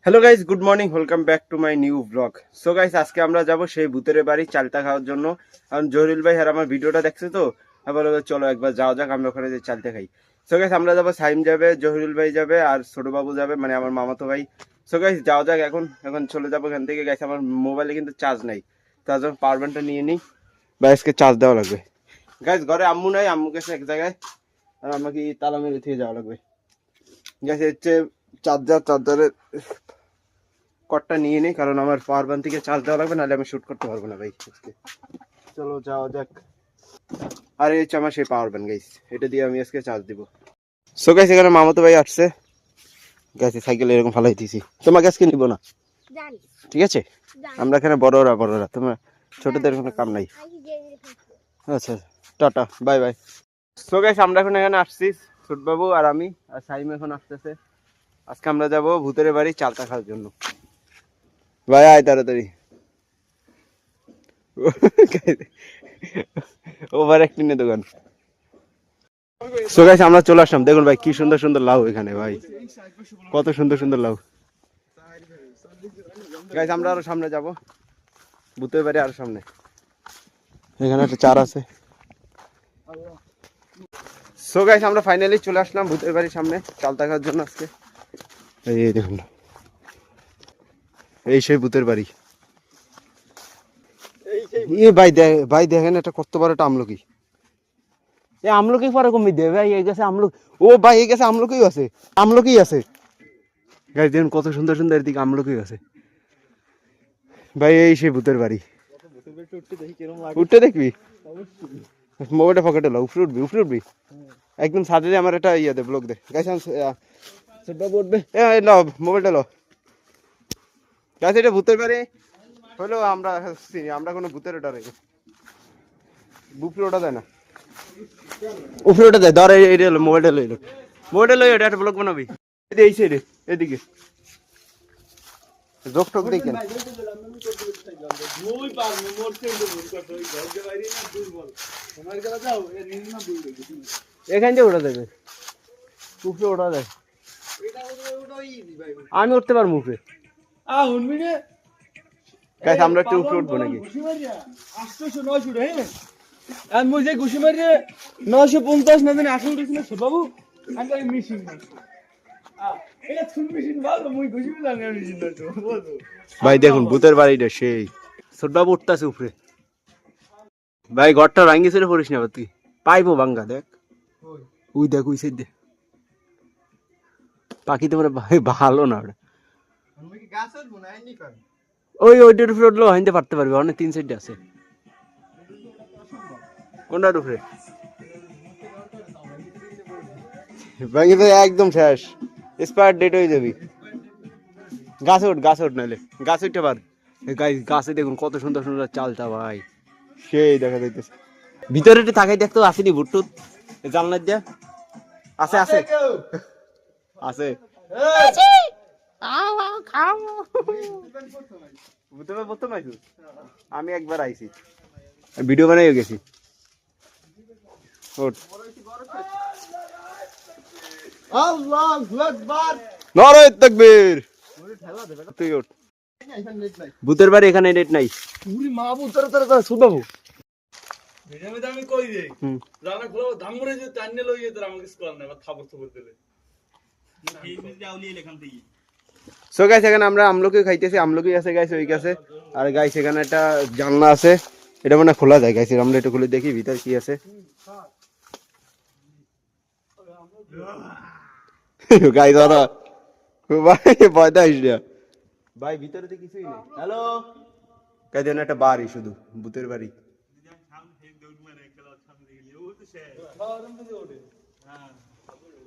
Hello guys, good morning, welcome back to my new blog. So guys, আজকে আমরা যাব সেই ভূতের বাড়ি চালতা খাওয়ার জন্য। কারণ জহিরুল ভাই আর আমার ভিডিওটা দেখছে তো, বলে চলো একবার যাওয়া যাক, আমরা ওখানে যে চালতা খাই। সো গাইস, আমরা যাবো, সাইম যাবে, জহিরুল ভাই যাবে আর ছোট বাবু যাবে, মানে আমার মামাতো ভাই। সো গাইস, যাওয়া যাক, এখন এখন চলে যাবো এখান থেকে। গাইস, আমার মোবাইলে কিন্তু চার্জ নাই, তার জন্য পাওয়ার ব্যাংকটা নিয়ে নিই, বা আজকে চার্জ দেওয়া লাগবে। গাইস, ঘরে আম্মু নাই, আম্মু গেছে এক জায়গায়, আর আমাকে তালা মেরে থেকে যাওয়া লাগবে। গাইস, হচ্ছে চার্জারের কটটা নিয়ে নেই, কারণ আমার পাওয়ার ব্যাংক থেকে চার্জ দেওয়া লাগবে, নাহলে আমি শুট করতে পারবো না ভাই। চলো যাওয়া যাক। আর এই হচ্ছে আমার সেই পাওয়ার ব্যাংক গাইস, এটা দিয়ে আমি আজকে চার্জ দিব। সো গাইস, এখানে মামাতো ভাই আসছে। গাইস, সাইকেল এরকম ফালাই দিয়েছি, তোমাকে আজকে নিব না, ঠিক আছে? আমরা এখানে বড়রা, তোমার ছোটদের কোনো কাম নাই। আচ্ছা, tata, bye bye. So guys, আমরা এখন এখানে আসছি, ছোটবাবু আর আমি, আর সাইম এখন আসতেছে। আজকে আমরা যাব ভূতের বাড়ি চালতা খাওয়ার জন্য। ভাই আয় তাড়াতাড়ি, ওভার অ্যাক্টিং দোকান। সো গাইস, আমরা চলে আসলাম, দেখুন ভাই কি সুন্দর সুন্দর লাউ এখানে, ভাই কত সুন্দর সুন্দর লাউ। গাইস, আমরা আরো সামনে যাব, ভূতের বাড়ি আরো সামনে, এখানে একটা চার আছে। সো গাইস, আমরা ফাইনালি চলে আসলাম ভূতের বাড়ির সামনে চালতা খাওয়ার জন্য আজকে। এই দেখুন, এই সেই ভূতের বাড়ি। ভাই দেখেন, এটা কত বড় একটা আমলকি। এই আমলকি পরে কমই দেবে ভাই, এই গেছে আমলকি। ও ভাই, এই গেছে আমলকি আছে, আমলকি আছে গাইস, দেখুন কত সুন্দর সুন্দর এদিকে আমলকি আছে ভাই। এই সেই ভূতের বাড়ি, উঠতে দেখবি, মোবাইলটা পকেটে লো, উপরে উঠবি একদম সাথে। আমার একটা ইয়ে দে, ব্লগ দে গাইস, উঠবে, লো মোবাইলটা লো গাইস। এটা ভূতের বাড়ি হলো, আমরা কোনো ভূতের ওটা রেখে উপরে ওটা দেয় না, উপরে ওটা দেয়। ধর এইটা হলো, মোবাইলটা লইলো, এটা একটা ব্লগ বানাবি। এই সাইডে এদিকে জোক টোক দেখেন। এখান থেকে ওটা দেবে, উপরে ওটা দেয়, আমি উঠতে পারবো উপরে। আমরা একটু উপরে উঠবো নাকি? 950 না জানি 18 উঠেছিল বাবু। আমি মিশিং ভাই দেখুন ভূতের বাড়িটা সেই। ছোটবাবু উঠতেছে উপরে ভাই, ঘরটা ভাঙ্গি ছিল পড়িস না তুই, পাইবো ভাঙ্গা। দেখ উই, দেখ উই সাইড দে, পাখি তো ভাই ভালো না ওটা। ওইটার উপরে উঠলেও হাইতে পারতে পারবি, অনেক 3 সাইডে আছে। কোনটার উপরে ভাঙ্গি তো একদম শেষ, এক্সপায়ার ডেট হয়ে যাবি। গাছে ওঠ নাহলে, গাছে উঠতে পার। গাছে দেখুন কত সুন্দর সুন্দর চালটা ভাই, সেই দেখা যাইতেছে। ভিতরে একটু তাকাই দেখতো, আসেনি ভুট্টুত জানলার দিয়া? আছে আছে আছে। আমি একবার আইছি, ভিডিও বানাই গেছি। নারায়ে তাকবীর। তুই ওঠ, ভূতের বাড়ি এখানে নেট নাই। মা বুতরে তোর সুবাবু ভিডিওতে আমি কই দেই জানা খোলা ধামরে যে টান্নে লইয়ে তোর আমাকে স্কল না খাবার তো বলতে সো গাইস, এখানে আমরা আমলকি খাইতেছি, আমলকি আছে গাইস ওই কাছে। আর গাইস, এখানে একটা জানলা আছে, এটা মানে খোলা যায় গাইস, আমরা এটা খুলে দেখি ভিতর কি আছে। গাইস ওরা ভাই ভয় দাইস না ভাই, ভিতরে তো কিছুই নেই। হ্যালো গাইস, একটা বাড়ি, শুধু ভূতের বাড়ি।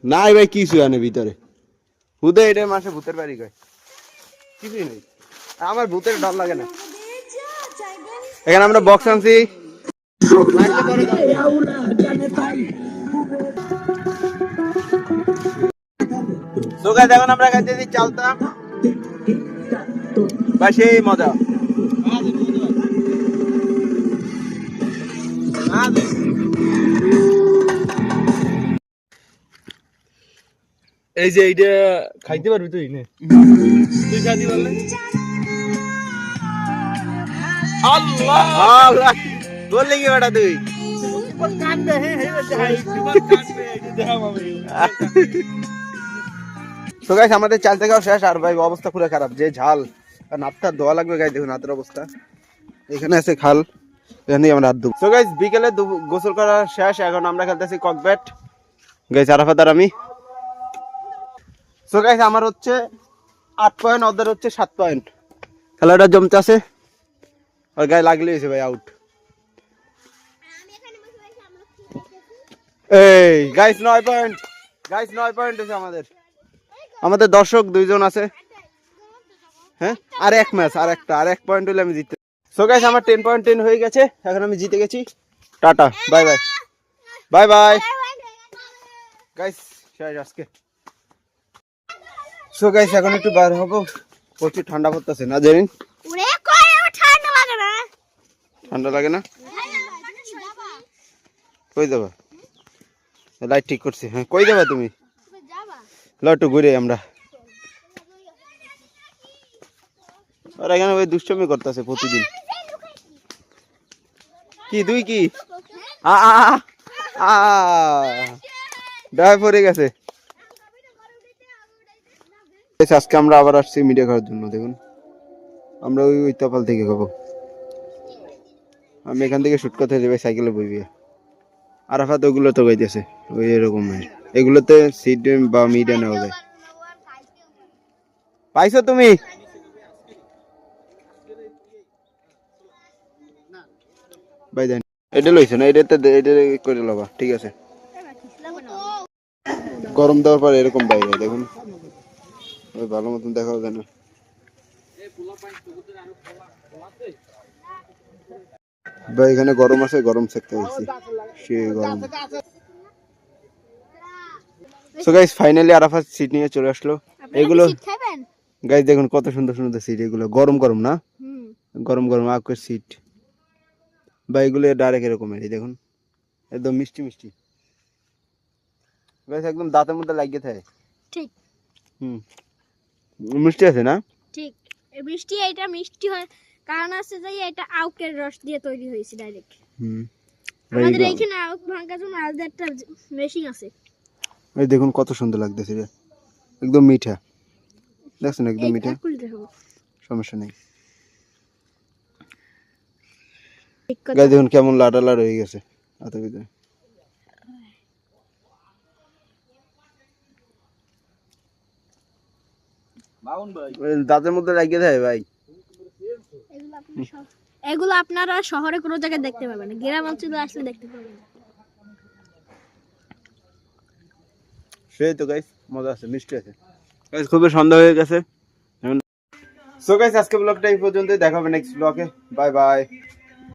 নাই ভাই, কিছু আনে ভিতরে, হুদে এটা মাসে ভূতের বাড়ি কয়, কিছুই নেই। আমার ভূতের ডর লাগে না। এখানে আমরা বক্স আনছি, এখন আমরা খাইতেছি চালতা বা সেই মজা। এই যে এইটা খাইতে পারবি তুই নে তুই খাইতে পারলে আল্লাহ আল্লাহ বললি কি বেটা তুই কাটবে হ্যাঁ কাটবে দেখা পাবে তো গাইস আমাদের চালতে খাওয়া শেষ আর ভাই অবস্থা পুরো খারাপ যে ঝাল আর নাতটা ধোয়া লাগবে গাইস দেখুন হাতের অবস্থা এখানে আছে খাল এখানেই আমরা হাত ধুব তো গাইস বিকেলে গোসল করা শেষ এখন আমরা খেলতেছি ককব্যাট গাইস আরাফাত আর আমি তো গাইস আমার হচ্ছে 8 পয়েন্ট ওদের হচ্ছে 7 পয়েন্ট খেলাটা জমতে আছে আর গায়ে লাগলে হয়েছে ভাই আউট এই গাইস 9 পয়েন্ট গাইস 9 পয়েন্ট হয়েছে আমাদের দর্শক 2 জন আছে হ্যাঁ আর এক ম্যাচ আর এক পয়েন্ট হলে আমি জিততে সো গাইস আমার 10.10 হয়ে গেছে এখন আমি জিতে গেছি tata bye bye bye bye guys শেষ আজকে সো গাইস এখন একটু বাইরে হবো প্রচুর ঠান্ডা পড়তেছে না জানেন ওরে কই আমার ঠান্ডা লাগে না ঠান্ডা লাগে না কই যাবা লাইট ঠিক করছি হ্যাঁ কই যাবা তুমি যাবা লটু ঘুরে আমরা আর এখানে ওই দুষ্টমি করতেছে প্রতিদিন কি দুই কি আ আ আ ড্রাইভ পড়ে গেছে আজকে আমরা আবার আসছি মিডিয়া খাওয়ার জন্য দেখুন আমরা ওই তপাল থেকে খাবো আমি এখান থেকে শুট করতে যাবে সাইকেলে বইবি আরাফাত ওগুলো তো গাইতেছে ওই এরকম এগুলোতে সিট বা মিডিয়া নেওয়া যায় পাইছো তুমি ভাই দেন এটা লইছে না এটা করে লবা ঠিক আছে গরম দেওয়ার পর এরকম বাইরে দেখুন ওই ভালো মতন দেখাও যায় না ভাই এখানে গরম আছে গরম সেকতে হয়েছে সে গরম so guys finally Arafat seat নিয়ে চলে আসলো এগুলো খাবেন গাইস দেখুন কত সুন্দর সুন্দর সিট এগুলো গরম গরম না হুম গরম গরম আখের সিট ভাই এগুলো ডাইরেক্ট এরকম দেখুন একদম মিষ্টি মিষ্টি গাইস একদম দাঁতের মধ্যে লাগিয়ে থাকে ঠিক হুম মিষ্টি আছে না ঠিক এই মিষ্টি এটা মিষ্টি হয় কারণ আছে যে এটা আউকের রস দিয়ে তৈরি হয়েছে ডাইরেক্ট হুম আমাদের এইখানে আউক ভাঙার জন্য আলাদা একটা মেশিন আছে এই দেখুন কত সুন্দর লাগতেছে রে একদম মিঠা দেখছেন একদম মিঠা সমস্যা নেই গাইস দেখুন কেমন লাডা লাড হয়ে গেছে হাতের ভিতরে দাঁতের মধ্যে লাগিয়ে দেয় ভাই এগুলো আপনারা শহরে কোনো জায়গায় দেখতে পাবেন না গ্রাম অঞ্চলে আসলে দেখতে পাবেন সেই তো গাইস মজা আছে মিষ্টি আছে গাইস খুবই সন্ধ্যা হয়ে গেছে সো গাইস আজকে ব্লগটা এই পর্যন্তই দেখা হবে নেক্সট ব্লগে বাই বাই